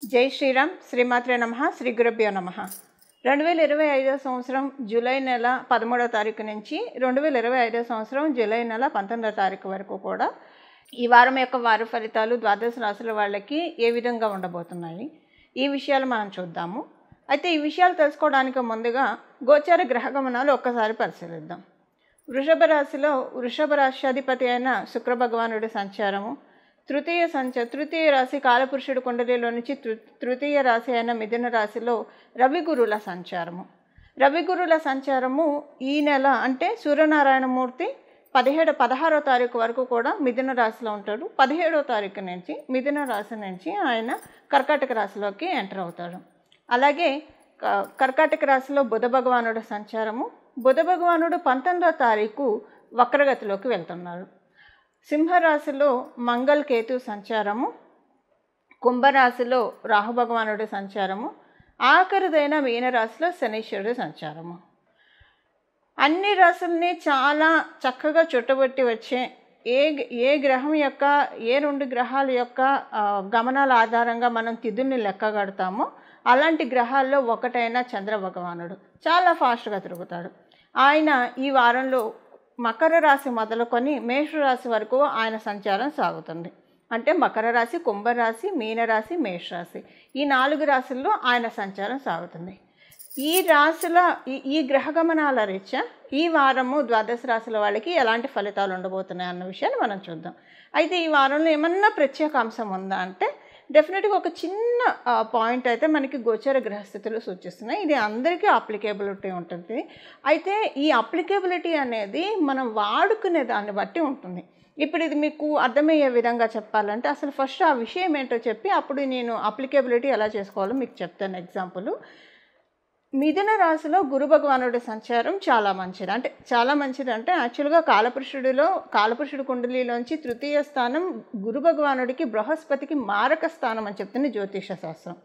జై శ్రీరామ్. శ్రీమాత్రే నమః. శ్రీ గురుభ్యో నమః. 2025 సంవత్సరం జూలై నెల 13వ తారీఖు నుంచి 2025 సంవత్సరం జూలై నెల 19వ తారీఖు వరకు కూడా ఈ వారం యొక్క వార ఫలితాలు ద్వాదశ రాశుల వాళ్ళకి ఏ విధంగా ఉండబోతున్నాయి, ఈ విషయాలు మనం చూద్దాము. అయితే ఈ విషయాలు తెలుసుకోవడానికి ముందుగా గోచార గ్రహ గమనాలు ఒక్కసారి పరిశీలిద్దాం. వృషభ రాశిలో వృషభ రాశ్యాధిపతి అయిన శుక్ర భగవానుడి సంచారము, తృతీయ రాశి కాలపురుషుడు కుండలిలో నుంచి తృతీయ రాశి అయిన మిథున రాశిలో రవిగురుల సంచారము ఈ నెల అంటే సూర్యనారాయణమూర్తి 16వ తారీఖు వరకు కూడా మిథున రాశిలో ఉంటాడు. 17వ తారీఖు నుంచి మిథున రాశి నుంచి ఆయన కర్కాటక రాశిలోకి ఎంటర్ అవుతాడు. అలాగే కర్కాటక రాశిలో బుధ భగవానుడు సంచారము, బుధ భగవానుడు 19వ తారీఖు వక్రగతిలోకి వెళ్తున్నాడు. సింహరాశిలో మంగళ కేతు సంచారము, కుంభరాశిలో రాహు భగవానుడి సంచారము, ఆఖరిదైన మీనరాశిలో శనీశ్వరుడు సంచారము. అన్ని రాశుల్ని చాలా చక్కగా చుట్టబట్టి వచ్చే ఏ గ్రహం యొక్క ఏ రెండు గ్రహాల యొక్క గమనాల ఆధారంగా మనం తిథుల్ని లెక్కగడతామో అలాంటి గ్రహాల్లో ఒకటైన చంద్ర భగవానుడు చాలా ఫాస్ట్గా తిరుగుతాడు. ఆయన ఈ వారంలో మకర రాశి మొదలుకొని మేషరాశి వరకు ఆయన సంచారం సాగుతుంది. అంటే మకర రాశి, కుంభరాశి, మీనరాశి, మేషరాశి ఈ 4 రాశుల్లో ఆయన సంచారం సాగుతుంది. ఈ రాశుల ఈ గ్రహగమనాల రీత్యా ఈ వారము ద్వాదశ రాశుల వాళ్ళకి ఎలాంటి ఫలితాలు ఉండబోతున్నాయి అన్న విషయాన్ని మనం చూద్దాం. అయితే ఈ వారంలో ఏమన్నా ప్రత్యేక అంశం ఉందా అంటే డెఫినెట్గా ఒక చిన్న పాయింట్ అయితే మనకి గోచర గ్రహస్థితులు సూచిస్తున్నాయి. ఇది అందరికీ అప్లికేబిలిటీ ఉంటుంది. అయితే ఈ అప్లికేబిలిటీ అనేది మనం వాడుకునే దాన్ని బట్టి ఉంటుంది. ఇప్పుడు ఇది మీకు అర్థమయ్యే విధంగా చెప్పాలంటే అసలు ఫస్ట్ ఆ విషయం ఏంటో చెప్పి అప్పుడు నేను అప్లికేబిలిటీ ఎలా చేసుకోవాలో మీకు చెప్తాను. ఎగ్జాంపుల్, మిథున రాశిలో గురు భగవానుడి సంచారం చాలా మంచిది అంటే యాక్చువల్గా కాలపురుషుడు కుండలిలోంచి తృతీయ స్థానం గురు భగవానుడికి బృహస్పతికి మారక స్థానం అని చెప్తుంది జ్యోతిష శాస్త్రం.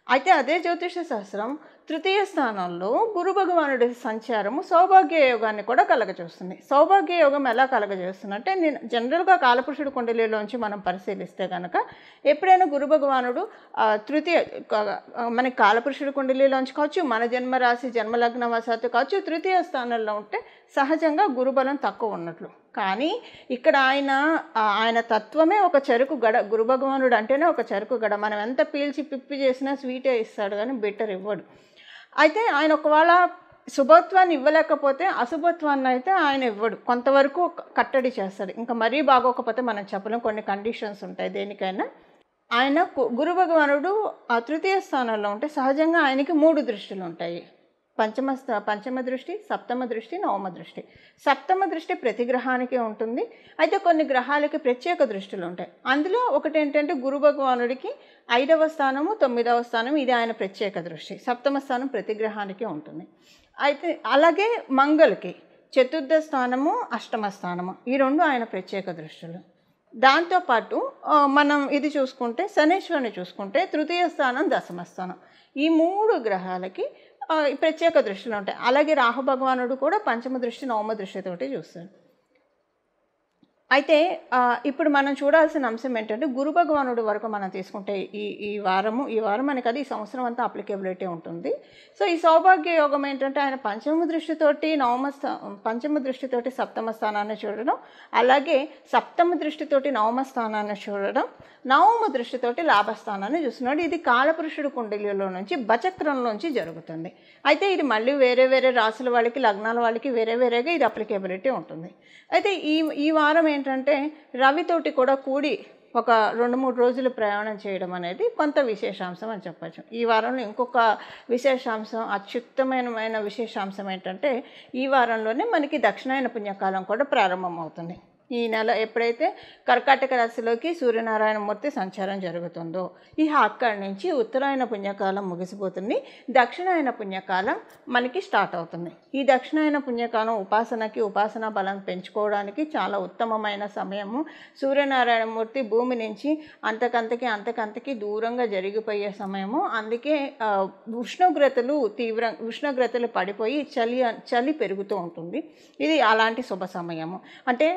అయితే అదే జ్యోతిష శాస్త్రం తృతీయ స్థానంలో గురు భగవానుడి సంచారము సౌభాగ్య యోగాన్ని కూడా కలగజేస్తుంది. సౌభాగ్య యోగం ఎలా కలగజేస్తుందంటే నేను జనరల్గా కాలపురుషుడు కుండలిలోంచి మనం పరిశీలిస్తే కనుక ఎప్పుడైనా గురు భగవానుడు మనకి కాలపురుషుడు కుండలిలోంచి కావచ్చు, మన జన్మరాశి జన్మలగ్న వశాత్తు కావచ్చు, తృతీయ స్థానంలో ఉంటే సహజంగా గురుబలం తక్కువ ఉన్నట్లు. కానీ ఇక్కడ ఆయన తత్వమే ఒక చెరుకు గడ. గురు భగవానుడు అంటేనే ఒక చెరుకు గడ. మనం ఎంత పీల్చి పిప్పి చేసినా స్వీటే ఇస్తాడు కానీ బెటర్ ఇవ్వడు. అయితే ఆయన ఒకవేళ శుభత్వాన్ని ఇవ్వలేకపోతే అశుభత్వాన్ని అయితే ఆయన ఇవ్వడు, కొంతవరకు కట్టడి చేస్తాడు. ఇంకా మరీ బాగోకపోతే మనం చెప్పలేం, కొన్ని కండిషన్స్ ఉంటాయి దేనికైనా. ఆయన గురు భగవానుడు తృతీయ స్థానంలో ఉంటే సహజంగా ఆయనకి 3 దృష్టిలు ఉంటాయి. పంచమ దృష్టి, సప్తమ దృష్టి, నవమ దృష్టి. సప్తమ దృష్టి ప్రతి గ్రహానికి ఉంటుంది. అయితే కొన్ని గ్రహాలకి ప్రత్యేక దృష్టిలు ఉంటాయి. అందులో ఒకటి ఏంటంటే గురు భగవానుడికి 5వ స్థానము, 9వ స్థానం ఇది ఆయన ప్రత్యేక దృష్టి. సప్తమ స్థానం ప్రతి గ్రహానికి ఉంటుంది. అయితే అలాగే మంగళకి 4వ స్థానము, 8వ స్థానము ఈ 2 ఆయన ప్రత్యేక దృష్టిలు. దాంతోపాటు మనం ఇది చూసుకుంటే శనీశ్వరుని చూసుకుంటే తృతీయ స్థానం, 10వ స్థానం ఈ 3 గ్రహాలకి ప్రత్యేక దృష్టిలో ఉంటాయి. అలాగే రాహు భగవానుడు కూడా పంచమ దృష్టి, నవమ దృష్టితోటి చూస్తాడు. అయితే ఇప్పుడు మనం చూడాల్సిన అంశం ఏంటంటే గురు భగవానుడి వరకు మనం తీసుకుంటే ఈ వారం మనకి అది ఈ సంవత్సరం అంతా అప్లికేబిలిటీ ఉంటుంది. సో ఈ సౌభాగ్య యోగం ఏంటంటే ఆయన పంచమ దృష్టితోటి సప్తమ స్థానాన్ని చూడడం, అలాగే సప్తమ దృష్టితోటి నవమ స్థానాన్ని చూడడం, నవమ దృష్టితోటి లాభస్థానాన్ని చూస్తున్నాడు. ఇది కాలపురుషుడు కుండలిలో నుంచి బచక్రంలోంచి జరుగుతుంది. అయితే ఇది మళ్ళీ వేరే రాశుల వాళ్ళకి, లగ్నాల వాళ్ళకి వేరేగా ఇది అప్లికేబిలిటీ ఉంటుంది. అయితే ఈ వారం ఏంటంటే రవితోటి కూడా కూడి ఒక 2-3 రోజులు ప్రయాణం చేయడం అనేది కొంత విశేషాంశం అని చెప్పచ్చు. ఈ వారంలో ఇంకొక విశేషాంశం, అత్యుత్తమైన విశేషాంశం ఏంటంటే ఈ వారంలోనే మనకి దక్షిణాయన పుణ్యకాలం కూడా ప్రారంభం అవుతుంది. ఈ నెల ఎప్పుడైతే కర్కాటక రాశిలోకి సూర్యనారాయణమూర్తి సంచారం జరుగుతుందో అక్కడి నుంచి ఉత్తరాయణ పుణ్యకాలం ముగిసిపోతుంది. దక్షిణాయన పుణ్యకాలం మనకి స్టార్ట్ అవుతుంది. ఈ దక్షిణాయన పుణ్యకాలం ఉపాసనా బలం పెంచుకోవడానికి చాలా ఉత్తమమైన సమయము. సూర్యనారాయణమూర్తి భూమి నుంచి అంతకంతకి దూరంగా జరిగిపోయే సమయము. అందుకే ఉష్ణోగ్రతలు పడిపోయి చలి పెరుగుతూ ఉంటుంది. ఇది అలాంటి శుభ సమయము. అంటే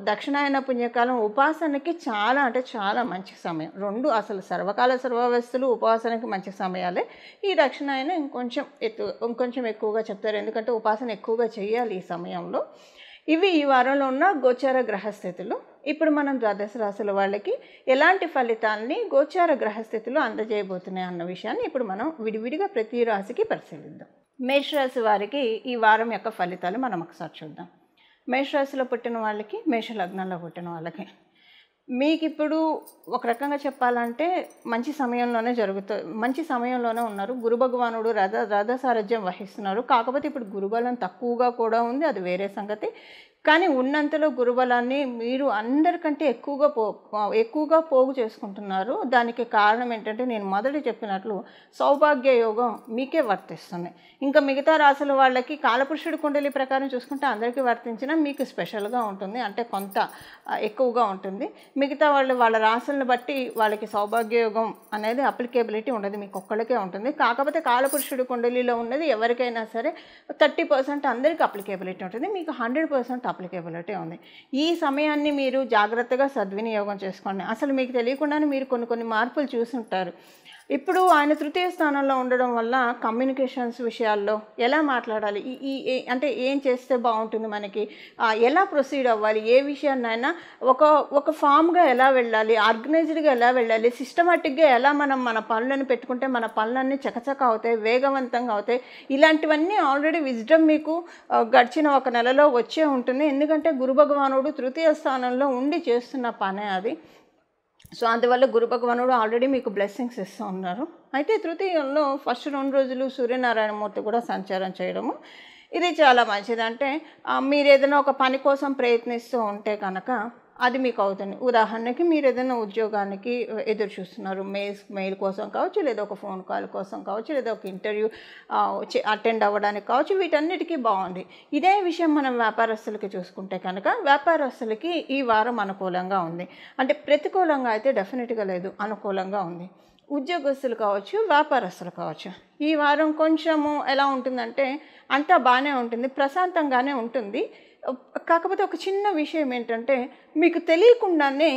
దక్షిణాయన పుణ్యకాలం ఉపాసనకి చాలా అంటే చాలా మంచి సమయం. రెండు అసలు సర్వకాల సర్వావస్థలు ఉపాసనకి మంచి సమయాలే. ఈ దక్షిణాయన ఇంకొంచెం ఎక్కువగా చెప్తారు, ఎందుకంటే ఉపాసన ఎక్కువగా చేయాలి ఈ సమయంలో. ఇవి ఈ వారంలో ఉన్న గోచార గ్రహస్థితులు. ఇప్పుడు మనం ద్వాదశ రాశుల వాళ్ళకి ఎలాంటి ఫలితాలని గోచార గ్రహస్థితులు అందజేయబోతున్నాయి అన్న విషయాన్ని ఇప్పుడు మనం విడివిడిగా ప్రతి రాశికి పరిశీలిద్దాం. మేషరాశి వారికి ఈ వారం యొక్క ఫలితాలు మనం ఒకసారి చూద్దాం. మేషరాశిలో పుట్టిన వాళ్ళకి, మేష లగ్నంలో పుట్టిన వాళ్ళకి మీకు ఇప్పుడు ఒక రకంగా చెప్పాలంటే మంచి సమయంలోనే ఉన్నారు. గురు భగవానుడు రథ సారథ్యం వహిస్తున్నారు. కాకపోతే ఇప్పుడు గురుబలం తక్కువగా కూడా ఉంది, అది వేరే సంగతి. కానీ ఉన్నంతలో గురుబలాన్ని మీరు అందరికంటే ఎక్కువగా పోగు చేసుకుంటున్నారు. దానికి కారణం ఏంటంటే నేను మొదట చెప్పినట్లు సౌభాగ్య యోగం మీకే వర్తిస్తుంది. ఇంకా మిగతా రాశుల వాళ్ళకి కాలపురుషుడి కుండలి ప్రకారం చూసుకుంటే అందరికీ వర్తించినా మీకు స్పెషల్గా ఉంటుంది, అంటే కొంత ఎక్కువగా ఉంటుంది. మిగతా వాళ్ళ రాశులను బట్టి వాళ్ళకి సౌభాగ్య యోగం అనేది అప్లికేబిలిటీ ఉండదు, మీకు ఒక్కళ్ళకే ఉంటుంది. కాకపోతే కాలపురుషుడి కుండలిలో ఉన్నది ఎవరికైనా సరే 30% అందరికీ అప్లికేబిలిటీ ఉంటుంది, మీకు 100% అప్లికేబిలిటీ ఉంది. ఈ సమయాన్ని మీరు జాగ్రత్తగా సద్వినియోగం చేసుకోండి. అసలు మీకు తెలియకుండానే మీరు కొన్ని మార్పులు చూసుంటారు. ఇప్పుడు ఆయన తృతీయ స్థానంలో ఉండడం వల్ల కమ్యూనికేషన్స్ విషయాల్లో ఎలా మాట్లాడాలి, అంటే ఏం చేస్తే బాగుంటుంది, మనకి ఎలా ప్రొసీడ్ అవ్వాలి, ఏ విషయాన్నైనా ఒక ఫామ్గా ఎలా వెళ్ళాలి, ఆర్గనైజ్డ్గా ఎలా వెళ్ళాలి, సిస్టమాటిక్గా ఎలా మనం మన పనులను పెట్టుకుంటే మన పనులన్నీ చకచక అవుతాయి, వేగవంతంగా అవుతాయి. ఇలాంటివన్నీ ఆల్రెడీ విజ్డమ్ మీకు గడిచిన ఒక నెలలో వచ్చే ఉంటుంది. ఎందుకంటే గురు భగవానుడు తృతీయ స్థానంలో ఉండి చేస్తున్న పనే అది. సో అందువల్ల గురు భగవానుడు ఆల్రెడీ మీకు బ్లెస్సింగ్స్ ఇస్తూ ఉన్నారు. అయితే తృతీయంలో ఫస్ట్ 2 రోజులు సూర్యనారాయణమూర్తి కూడా సంచారం చేయడము ఇది చాలా మంచిది. అంటే మీరు ఏదైనా ఒక పని కోసం ప్రయత్నిస్తూ ఉంటే కనుక అది మీకు అవుతుంది. ఉదాహరణకి మీరు ఏదైనా ఉద్యోగానికి ఎదురు చూస్తున్నారు, మెయిల్ కోసం కావచ్చు, లేదా ఒక ఫోన్ కాల్ కోసం కావచ్చు, లేదా ఒక ఇంటర్వ్యూ అటెండ్ అవ్వడానికి కావచ్చు, వీటన్నిటికీ బాగుంది. ఇదే విషయం మనం వ్యాపారస్తులకి చూసుకుంటే కనుక వ్యాపారస్తులకి ఈ వారం అనుకూలంగా ఉంది. అంటే ప్రతికూలంగా అయితే డెఫినెట్గా లేదు, అనుకూలంగా ఉంది. ఉద్యోగస్తులు కావచ్చు, వ్యాపారస్తులు కావచ్చు, ఈ వారం కొంచెము ఎలా ఉంటుందంటే అంతా బాగానే ఉంటుంది, ప్రశాంతంగానే ఉంటుంది. కాకపోతే ఒక చిన్న విషయం ఏంటంటే మీకు తెలియకుండానే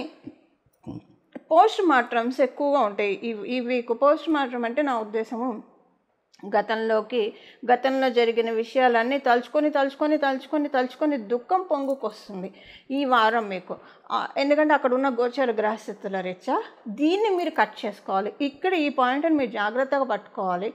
పోస్ట్ మార్టమ్స్ ఎక్కువగా ఉంటాయి ఈ వీక్. పోస్ట్ మార్టం అంటే నా ఉద్దేశము గతంలో జరిగిన విషయాలన్నీ తలుచుకొని దుఃఖం పొంగుకొస్తుంది ఈ వారం మీకు. ఎందుకంటే అక్కడ ఉన్న గోచర గ్రహస్థితుల రీత్యా దీన్ని మీరు కట్ చేసుకోవాలి. ఇక్కడ ఈ పాయింట్ని మీరు జాగ్రత్తగా పట్టుకోవాలి.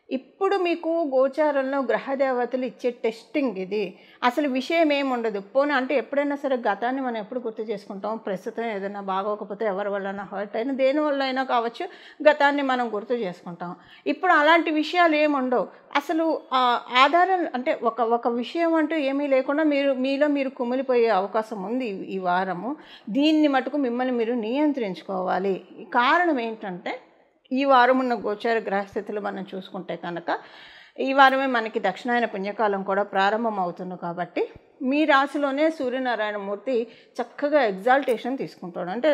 ఇప్పుడు మీకు గోచారంలో గ్రహదేవతలు ఇచ్చే టెస్టింగ్ ఇది. అసలు విషయం ఏముండదు. పోనీ అంటే ఎప్పుడైనా సరే గతాన్ని మనం ఎప్పుడు గుర్తు చేసుకుంటాం, ప్రస్తుతం ఏదైనా బాగోకపోతే ఎవరి వల్లైనా హర్ట్ అయినా దేనివల్ల అయినా కావచ్చు గతాన్ని మనం గుర్తు చేసుకుంటాం. ఇప్పుడు అలాంటి విషయాలు ఏముండవు. అసలు ఆధారం అంటే ఒక విషయం అంటూ ఏమీ లేకుండా మీలో మీరు కుమిలిపోయే అవకాశం ఉంది ఈ వారము. దీన్ని మటుకు మిమ్మల్ని మీరు నియంత్రించుకోవాలి. కారణం ఏంటంటే ఈ వారం ఉన్న గోచార గ్రహస్థితులు మనం చూసుకుంటే కనుక ఈ వారమే మనకి దక్షిణాయన పుణ్యకాలం కూడా ప్రారంభం అవుతుంది. కాబట్టి మీ రాశిలోనే సూర్యనారాయణమూర్తి చక్కగా ఎగ్జాల్టేషన్ తీసుకుంటాడు, అంటే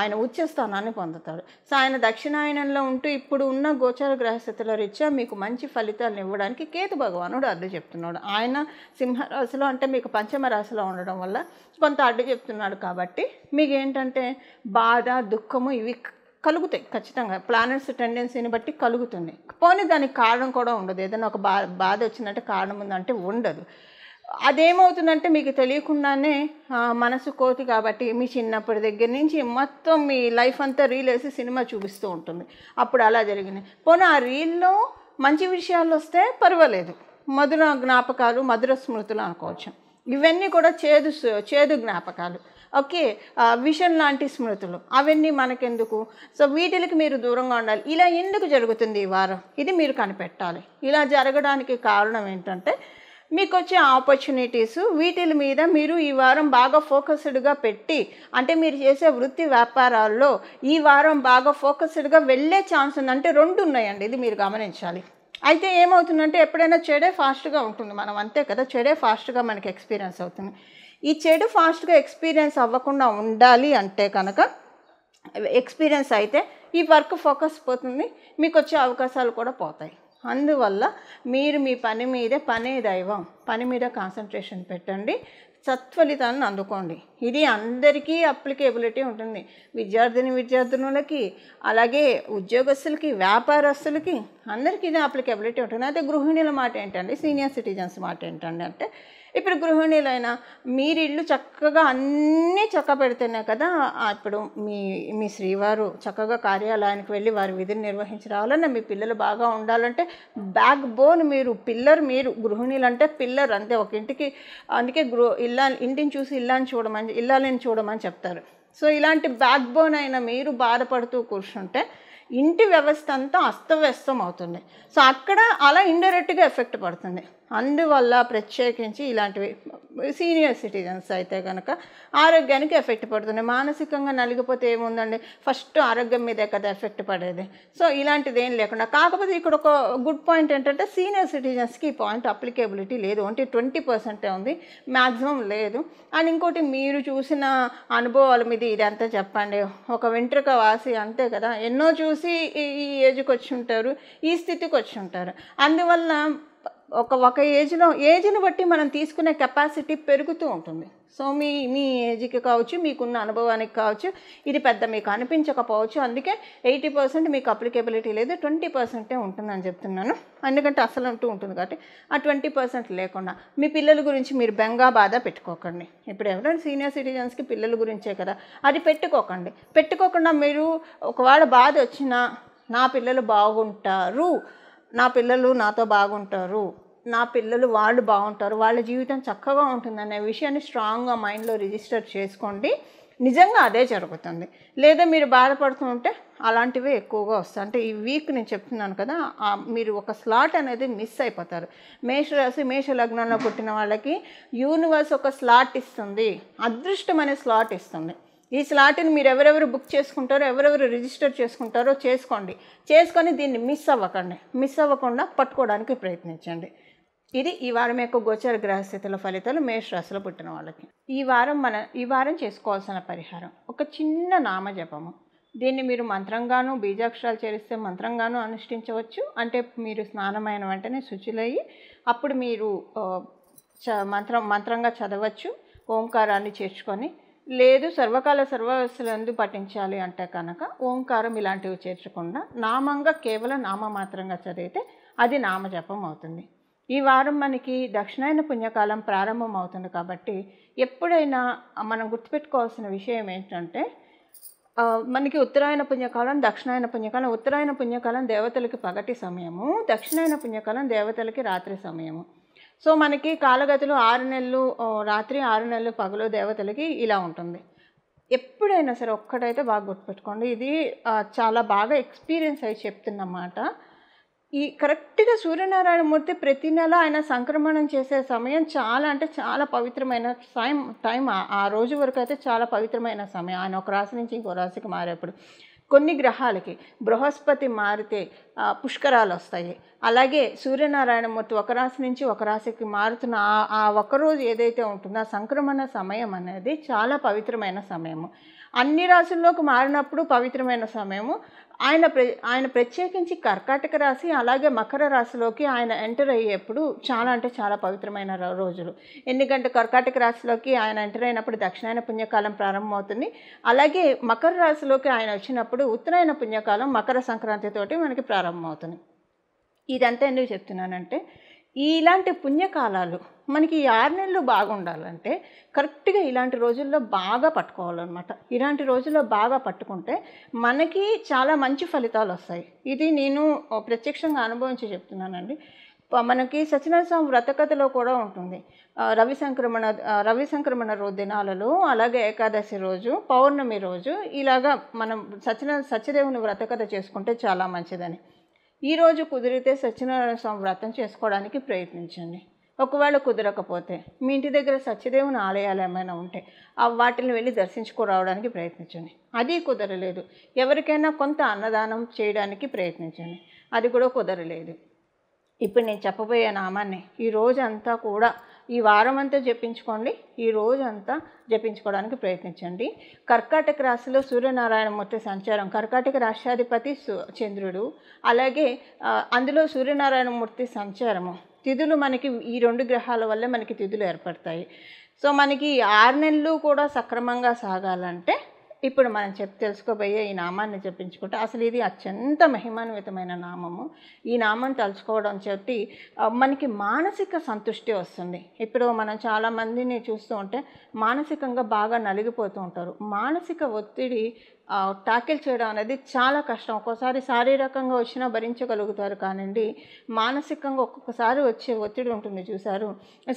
ఆయన ఉచ్చ స్థానాన్ని పొందుతాడు. సో ఆయన దక్షిణాయనంలో ఉంటూ ఇప్పుడు ఉన్న గోచార గ్రహస్థితుల రీత్యా మీకు మంచి ఫలితాలను ఇవ్వడానికి కేతు భగవానుడు అడ్డు చెప్తున్నాడు. ఆయన సింహరాశిలో అంటే మీకు పంచమ రాశిలో ఉండడం వల్ల కొంత అడ్డు చెప్తున్నాడు. కాబట్టి మీకు ఏంటంటే బాధ, దుఃఖము ఇవి కలుగుతాయి ఖచ్చితంగా. ప్లానెట్స్ టెండెన్సీని బట్టి కలుగుతుంది. పోనీ దానికి కారణం కూడా ఉండదు. ఏదైనా ఒక బాధ వచ్చిందంటే కారణం ఉందంటే ఉండదు. అదేమవుతుందంటే మీకు తెలియకుండానే మనసు కోతి కాబట్టి మీ చిన్నప్పటి దగ్గర నుంచి మొత్తం మీ లైఫ్ అంతా రీల్ వేసి సినిమా చూపిస్తూ ఉంటుంది. అప్పుడు అలా జరిగింది. పోనీ ఆ రీల్లో మంచి విషయాలు వస్తే పర్వాలేదు, మధుర జ్ఞాపకాలు, మధుర స్మృతులు అనుకోవచ్చు. ఇవన్నీ కూడా చేదు జ్ఞాపకాలు. ఓకే, విషన్ లాంటి స్మృతులు అవన్నీ మనకెందుకు? సో వీటికి మీరు దూరంగా ఉండాలి. ఇలా ఎందుకు జరుగుతుంది ఈ వారం, ఇది మీరు కనిపెట్టాలి. ఇలా జరగడానికి కారణం ఏంటంటే మీకు వచ్చే ఆపర్చునిటీస్, వీటి మీద మీరు ఈ వారం బాగా ఫోకస్డ్గా పెట్టి, అంటే మీరు చేసే వృత్తి వ్యాపారాల్లో ఈ వారం బాగా ఫోకస్డ్గా వెళ్ళే ఛాన్స్ ఉంది. అంటే 2 ఉన్నాయండి, ఇది మీరు గమనించాలి. అయితే ఏమవుతుందంటే ఎప్పుడైనా చెడే ఫాస్ట్గా ఉంటుంది, మనం అంతే కదా, చెడే ఫాస్ట్గా మనకి ఎక్స్పీరియన్స్ అవుతుంది. ఈ చెడు ఫాస్ట్గా ఎక్స్పీరియన్స్ అవ్వకుండా ఉండాలి అంటే కనుక ఎక్స్పీరియన్స్ అయితే ఈ వర్క్ ఫోకస్ పోతుంది, మీకు వచ్చే అవకాశాలు కూడా పోతాయి. అందువల్ల మీరు మీ పని మీదే, పనే దైవం, పని మీద కాన్సన్ట్రేషన్ పెట్టండి. సత్ఫలితాలను అందుకోండి. ఇది అందరికీ అప్లికేబిలిటీ ఉంటుంది. విద్యార్థులకి, అలాగే ఉద్యోగస్తులకి, వ్యాపారస్తులకి అందరికీ ఇది అప్లికేబిలిటీ ఉంటుంది. అయితే గృహిణుల మాట ఏంటండి, సీనియర్ సిటిజన్స్ మాట ఏంటండి అంటే, ఇప్పుడు గృహిణులైనా మీరు ఇల్లు చక్కగా అన్నీ పెడితేనే కదా ఇప్పుడు మీ శ్రీవారు చక్కగా కార్యాలయానికి వెళ్ళి వారి విధిని నిర్వహించి రావాలన్నా, మీ పిల్లలు బాగా ఉండాలంటే బ్యాక్ బోన్ మీరు, పిల్లర్ మీరు. గృహిణులు అంటే పిల్లర్ అంతే ఒక ఇంటికి. అందుకే ఇంటిని చూసి ఇల్లాలని చూడమని చెప్తారు. సో ఇలాంటి బ్యాక్ బోన్ అయిన మీరు బాధపడుతూ కూర్చుంటే ఇంటి వ్యవస్థ అంతా అస్తవ్యస్తం అవుతుంది. సో అక్కడ అలా ఇండైరెక్ట్గా ఎఫెక్ట్ పడుతుంది. అందువల్ల ప్రత్యేకించి ఇలాంటివి సీనియర్ సిటిజన్స్ అయితే కనుక ఆరోగ్యానికి ఎఫెక్ట్ పడుతుంది. మానసికంగా నలిగిపోతే ఏముందండి, ఫస్ట్ ఆరోగ్యం మీదే కదా ఎఫెక్ట్ పడేది. సో ఇలాంటిది ఏం లేకుండా, కాకపోతే ఇక్కడ ఒక గుడ్ పాయింట్ ఏంటంటే సీనియర్ సిటిజన్స్కి ఈ పాయింట్ అప్లికేబిలిటీ లేదు, అంటే 20% ఉంది, మ్యాక్సిమం లేదు. అండ్ ఇంకోటి, మీరు చూసిన అనుభవాల మీద ఇదంతా చెప్పండి. ఒక వెంట్రుక వాసి అంతే కదా, ఎన్నో చూసి ఈ ఏజ్కి వచ్చి ఉంటారు, ఈ స్థితికి వచ్చి ఉంటారు. అందువల్ల ఒక ఏజ్ని బట్టి మనం తీసుకునే కెపాసిటీ పెరుగుతూ ఉంటుంది. సో మీ ఏజ్కి కావచ్చు, మీకున్న అనుభవానికి కావచ్చు, ఇది పెద్ద మీకు అనిపించకపోవచ్చు. అందుకే 80% మీకు అప్లికేబిలిటీ లేదు, 20% ఉంటుందని చెప్తున్నాను. ఎందుకంటే అసలు అంటూ ఉంటుంది కాబట్టి ఆ 20% లేకుండా మీ పిల్లల గురించి మీరు బెంగా బాధ పెట్టుకోకండి. ఇప్పుడు ఎవరైనా సీనియర్ సిటిజన్స్కి పిల్లల గురించే కదా, అది పెట్టుకోకుండా మీరు ఒకవేళ బాధ వచ్చినా నా పిల్లలు బాగుంటారు, నా పిల్లలు నాతో బాగుంటారు, నా పిల్లలు వాళ్ళు బాగుంటారు, వాళ్ళ జీవితం చక్కగా ఉంటుందనే విషయాన్ని స్ట్రాంగ్గా మైండ్లో రిజిస్టర్ చేసుకోండి. నిజంగా అదే జరుగుతుంది. లేదా మీరు బాధపడుతుంటే అలాంటివే ఎక్కువగా వస్తాయి. అంటే ఈ వీక్ నేను చెప్తున్నాను కదా, మీరు ఒక స్లాట్ అనేది మిస్ అయిపోతారు. మేషరాశి మేష లగ్నంలో పుట్టిన వాళ్ళకి యూనివర్స్ ఒక స్లాట్ ఇస్తుంది, అదృష్టం అనే స్లాట్ ఇస్తుంది. ఈ స్లాట్ని మీరు ఎవరెవరు బుక్ చేసుకుంటారో, ఎవరెవరు రిజిస్టర్ చేసుకుంటారో చేసుకొని దీన్ని మిస్ అవ్వకుండా పట్టుకోవడానికి ప్రయత్నించండి. ఇది ఈ వారం యొక్క గోచర గ్రహస్థితుల ఫలితాలు మేషరాశిలో పుట్టిన వాళ్ళకి. ఈ వారం చేసుకోవాల్సిన పరిహారం ఒక చిన్న నామజపము. దీన్ని మీరు మంత్రంగాను, బీజాక్షరాలు చేరిస్తే మంత్రంగాను అనుష్ఠించవచ్చు. అంటే మీరు స్నానమైన వెంటనే శుచిలయ్యి అప్పుడు మీరు మంత్రంగా చదవచ్చు, ఓంకారాన్ని చేర్చుకొని. లేదు సర్వకాల సర్వవస్థలందు పఠించాలి అంటే కనుక ఓంకారం ఇలాంటివి చేర్చకుండా నామంగా కేవలం నామమాత్రంగా చదివితే అది నామజపం అవుతుంది. ఈ వారం మనకి దక్షిణాయన పుణ్యకాలం ప్రారంభం అవుతుంది కాబట్టి ఎప్పుడైనా మనం గుర్తుపెట్టుకోవాల్సిన విషయం ఏంటంటే, మనకి ఉత్తరాయణ పుణ్యకాలం, దక్షిణాయన పుణ్యకాలం. ఉత్తరాయణ పుణ్యకాలం దేవతలకి పగటి సమయము, దక్షిణాయన పుణ్యకాలం దేవతలకి రాత్రి సమయము. సో మనకి కాలగతులు 6 నెలలు రాత్రి, 6 నెలలు పగలు దేవతలకి ఇలా ఉంటుంది. ఎప్పుడైనా సరే ఒక్కటైతే బాగా గుర్తుపెట్టుకోండి, ఇది చాలా బాగా ఎక్స్పీరియన్స్ అయ్యి చెప్తున్నమాట. ఈ కరెక్ట్గా సూర్యనారాయణమూర్తి ప్రతి నెల ఆయన సంక్రమణం చేసే సమయం చాలా అంటే చాలా పవిత్రమైన టైం. ఆ రోజు వరకు అయితే చాలా పవిత్రమైన సమయం. ఆయన ఒక రాశి నుంచి ఇంకో రాశికి మారేప్పుడు కొన్ని గ్రహాలకి బృహస్పతి మారితే పుష్కరాలు వస్తాయి. అలాగే సూర్యనారాయణమూర్తి ఒక రాశి నుంచి ఒక రాశికి మారుతున్న ఆ ఒక్కరోజు ఏదైతే ఉంటుందో ఆ సంక్రమణ సమయం అనేది చాలా పవిత్రమైన సమయము. అన్ని రాశుల్లోకి మారినప్పుడు పవిత్రమైన సమయము. ఆయన ప్రత్యేకించి కర్కాటక రాశి అలాగే మకర రాశిలోకి ఆయన ఎంటర్ అయ్యేప్పుడు చాలా అంటే చాలా పవిత్రమైన రోజులు. ఎందుకంటే కర్కాటక రాశిలోకి ఆయన ఎంటర్ అయినప్పుడు దక్షిణాయన పుణ్యకాలం ప్రారంభమవుతుంది. అలాగే మకర రాశిలోకి ఆయన వచ్చినప్పుడు ఉత్తరాయణ పుణ్యకాలం మకర సంక్రాంతితోటి మనకి ప్రారంభమవుతుంది. ఇదంతా ఎందుకు చెప్తున్నానంటే, ఇలాంటి పుణ్యకాలాలు మనకి ఈ 6 నెలలు బాగుండాలంటే కరెక్ట్గా ఇలాంటి రోజుల్లో బాగా పట్టుకోవాలన్నమాట. ఇలాంటి రోజుల్లో బాగా పట్టుకుంటే మనకి చాలా మంచి ఫలితాలు వస్తాయి. ఇది నేను ప్రత్యక్షంగా అనుభవించి చెప్తున్నానండి. మనకి సత్యనారాయణ స్వామి వ్రతకథలో కూడా ఉంటుంది. రవి సంక్రమణ దినాలలో, అలాగే ఏకాదశి రోజు, పౌర్ణమి రోజు ఇలాగా మనం సత్యదేవుని వ్రతకథ చేసుకుంటే చాలా మంచిదని. ఈరోజు కుదిరితే సత్యనారాయణ స్వామి వ్రతం చేసుకోవడానికి ప్రయత్నించండి. ఒకవేళ కుదరకపోతే మీ ఇంటి దగ్గర సత్యదేవుని ఆలయాలు ఏమైనా ఉంటే వాటిని వెళ్ళి దర్శించుకురావడానికి ప్రయత్నించండి. అది కుదరలేదు, ఎవరికైనా కొంత అన్నదానం చేయడానికి ప్రయత్నించండి. అది కూడా కుదరలేదు, ఇప్పుడు నేను చెప్పబోయే నామాన్ని ఈ రోజంతా కూడా, ఈ వారం అంతా జపించుకోండి, ఈ రోజంతా జపించుకోవడానికి ప్రయత్నించండి. కర్కాటక రాశిలో సూర్యనారాయణమూర్తి సంచారం, కర్కాటక రాష్ట్రాధిపతి చంద్రుడు, అలాగే అందులో సూర్యనారాయణమూర్తి సంచారము. తిథులు మనకి ఈ 2 గ్రహాల వల్ల మనకి తిథులు ఏర్పడతాయి. సో మనకి 6 నెలలు కూడా సక్రమంగా సాగాలంటే ఇప్పుడు మనం తెలుసుకోబోయే ఈ నామాన్ని జపించుకుంటే అసలు ఇది అత్యంత మహిమాన్వితమైన నామము. ఈ నామం తలుచుకోవడం చేతి మనకి మానసిక సంతృష్టి వస్తుంది. ఇప్పుడు మనం చాలామందిని చూస్తూ ఉంటే మానసికంగా బాగా నలిగిపోతూ ఉంటారు. మానసిక ఒత్తిడి టాకిల్ చేయడం అనేది చాలా కష్టం. ఒక్కోసారి శారీరకంగా వచ్చినా భరించగలుగుతారు కానివ్వండి, మానసికంగా ఒక్కొక్కసారి వచ్చే ఒత్తిడి ఉంటుంది చూసారు.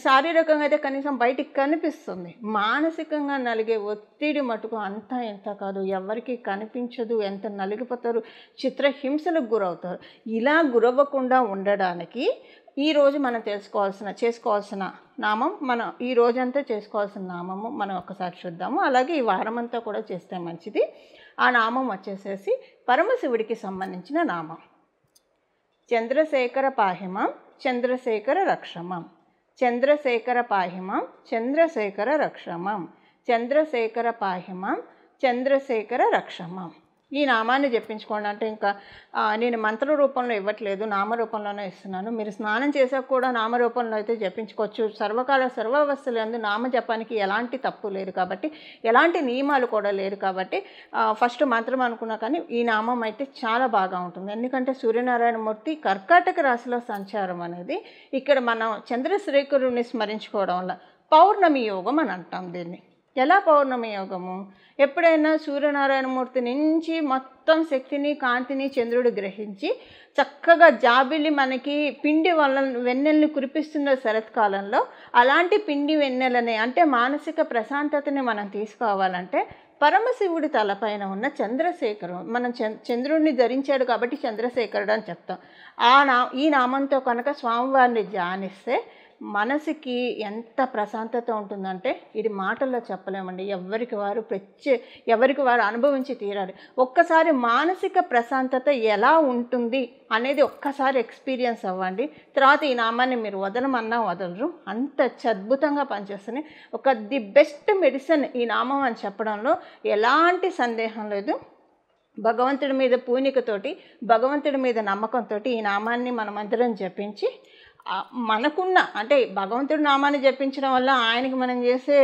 శారీరకంగా అయితే కనీసం బయటికి కనిపిస్తుంది, మానసికంగా నలిగే ఒత్తిడి మటుకు అంతా ఎంత కాదు, ఎవరికి కనిపించదు, ఎంత నలిగిపోతారు, చిత్రహింసలకు గురవుతారు. ఇలా గురవ్వకుండా ఉండడానికి ఈరోజు మనం చేసుకోవాల్సిన నామం, మనం ఈ రోజంతా చేసుకోవాల్సిన నామము మనం ఒకసారి చూద్దాము. అలాగే ఈ వారమంతా కూడా చేస్తే మంచిది. ఆ నామం వచ్చేసేసి పరమశివుడికి సంబంధించిన నామం. చంద్రశేఖర పాహిమం చంద్రశేఖర రక్షమం, చంద్రశేఖర పాహిమం చంద్రశేఖర రక్షమం, చంద్రశేఖర పాహిమం చంద్రశేఖర రక్షమం. ఈ నామాన్ని జపించుకోండి. అంటే ఇంకా నేను మంత్ర రూపంలో ఇవ్వట్లేదు, నామరూపంలోనే ఇస్తున్నాను. మీరు స్నానం చేసాక కూడా నామరూపంలో అయితే జపించుకోవచ్చు. సర్వకాల సర్వావస్థలందు నామ జపానికి ఎలాంటి తప్పు లేదు కాబట్టి, ఎలాంటి నియమాలు కూడా లేదు కాబట్టి ఫస్ట్ మంత్రం అనుకున్నా కానీ ఈ నామం అయితే చాలా బాగా ఉంటుంది. ఎందుకంటే సూర్యనారాయణమూర్తి కర్కాటక రాశిలో సంచారం అనేది ఇక్కడ మనం చంద్రశేఖరుని స్మరించుకోవడం వల్ల పౌర్ణమి యోగం అని అంటాం దీన్ని. ఎలా పౌర్ణమి యోగము? ఎప్పుడైనా సూర్యనారాయణమూర్తి నుంచి మొత్తం శక్తిని కాంతిని చంద్రుడు గ్రహించి చక్కగా జాబిలి మనకి పిండి వెన్నెల్ని కురిపిస్తున్న శరత్కాలంలో అలాంటి పిండి వెన్నెలని అంటే మానసిక ప్రశాంతతని మనం తీసుకోవాలంటే పరమశివుడి తలపైన ఉన్న చంద్రశేఖరం, మనం చంద్రుడిని ధరించాడు కాబట్టి చంద్రశేఖరుడు అని చెప్తాం. ఈ నామంతో కనుక స్వామివారిని ధ్యానిస్తే మనసుకి ఎంత ప్రశాంతత ఉంటుందంటే ఇది మాటల్లో చెప్పలేమండి. ఎవరికి వారు అనుభవించి తీరాలి. ఒక్కసారి మానసిక ప్రశాంతత ఎలా ఉంటుంది అనేది ఒక్కసారి ఎక్స్పీరియన్స్ అవ్వండి. తర్వాత ఈ నామాన్ని మీరు వదలమన్నా వదలరు, అంత అద్భుతంగా పనిచేస్తుంది. ది బెస్ట్ మెడిసిన్ ఈ నామం అని చెప్పడంలో ఎలాంటి సందేహం లేదు. భగవంతుడి మీద పూనికతోటి, భగవంతుడి మీద నమ్మకంతో ఈ నామాన్ని మనం అందరం జపించి మనకున్న అంటే భగవంతుడి నామాన్ని జపించడం వల్ల ఆయనకి మనం చేసే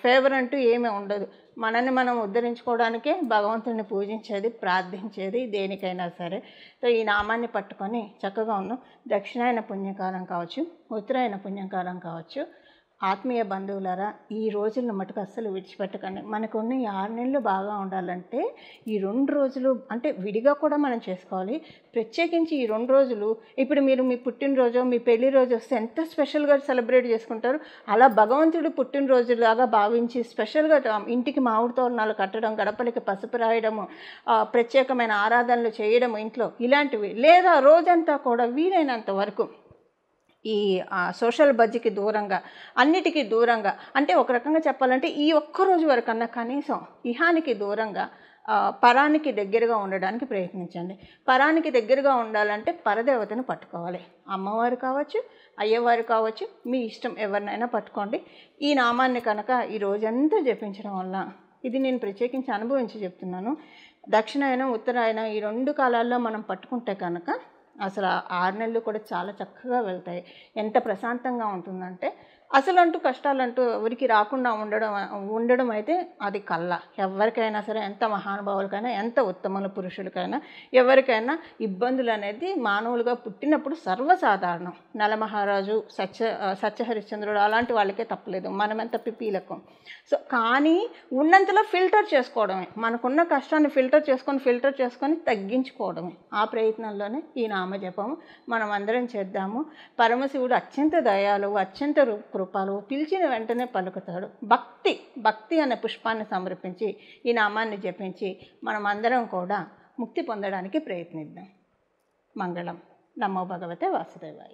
ఫేవర్ అంటూ ఏమీ ఉండదు. మనల్ని మనం ఉద్ధరించుకోవడానికే భగవంతుడిని పూజించేది, ప్రార్థించేది దేనికైనా సరే. సో ఈ నామాన్ని పట్టుకొని చక్కగా ఉన్నాం. దక్షిణాయన పుణ్యకాలం కావచ్చు, ఉత్తరాయణ పుణ్యకాలం కావచ్చు, ఆత్మీయ బంధువులారా ఈ రోజులను మటుకు అస్సలు విడిచిపెట్టకండి. మనకున్న ఈ 6 నెలలు బాగా ఉండాలంటే ఈ 2 రోజులు అంటే విడిగా కూడా మనం చేసుకోవాలి. ప్రత్యేకించి ఈ 2 రోజులు ఇప్పుడు మీరు మీ పుట్టినరోజు, మీ పెళ్లి రోజు వస్తే ఎంత స్పెషల్గా సెలబ్రేట్ చేసుకుంటారు. అలా భగవంతుడు పుట్టినరోజులాగా భావించి స్పెషల్గా ఇంటికి మామిడి తోరణాలు కట్టడం, గడపలకి పసుపు రాయడము, ప్రత్యేకమైన ఆరాధనలు చేయడం ఇంట్లో ఇలాంటివి, లేదా రోజంతా కూడా వీలైనంత వరకు ఈ సోషల్ బజ్కి దూరంగా, అన్నిటికీ దూరంగా, అంటే ఒక రకంగా చెప్పాలంటే ఈ ఒక్కరోజు వరకన్నా కనీసం ఇహానికి దూరంగా పరానికి దగ్గరగా ఉండడానికి ప్రయత్నించండి. పరానికి దగ్గరగా ఉండాలంటే పరదేవతను పట్టుకోవాలి. అమ్మవారు కావచ్చు, అయ్యవారు కావచ్చు, మీ ఇష్టం ఎవరినైనా పట్టుకోండి. ఈ నామాన్ని కనుక ఈ రోజంతా జపించడం వల్ల, ఇది నేను ప్రత్యేకించి అనుభవించి చెప్తున్నాను, దక్షిణాయనం ఉత్తరాయణం ఈ 2 కాలాల్లో మనం పట్టుకుంటే కనుక అసలు 6 నెలలు కూడా చాలా చక్కగా వెళ్తాయి. ఎంత ప్రశాంతంగా ఉంటుందంటే అసలు అంటూ కష్టాలంటూ ఎవరికి రాకుండా ఉండడం అయితే అది కళ్ళ. ఎవరికైనా సరే, ఎంత మహానుభావులకైనా, ఎంత ఉత్తమ పురుషులకైనా, ఎవరికైనా ఇబ్బందులు అనేది మానవులుగా పుట్టినప్పుడు సర్వసాధారణం. నలమహారాజు, సత్యహరిశ్చంద్రుడు అలాంటి వాళ్ళకే తప్పలేదు, మనమెంత పిపీలకం. సో కానీ ఉన్నంతలో ఫిల్టర్ చేసుకోవడమే, మనకున్న కష్టాన్ని ఫిల్టర్ చేసుకొని తగ్గించుకోవడమే. ఆ ప్రయత్నంలోనే ఈ నామజపము మనం అందరం చేద్దాము. పరమశివుడు అత్యంత దయాళువు, అత్యంత కృపాలు, పిలిచిన వెంటనే పలుకుతాడు. భక్తి అనే పుష్పాన్ని సమర్పించి ఈ నామాన్ని జపించి మనం అందరం కూడా ముక్తి పొందడానికి ప్రయత్నిద్దాం. మంగళం. నమో భగవతే వాసుదేవాయ.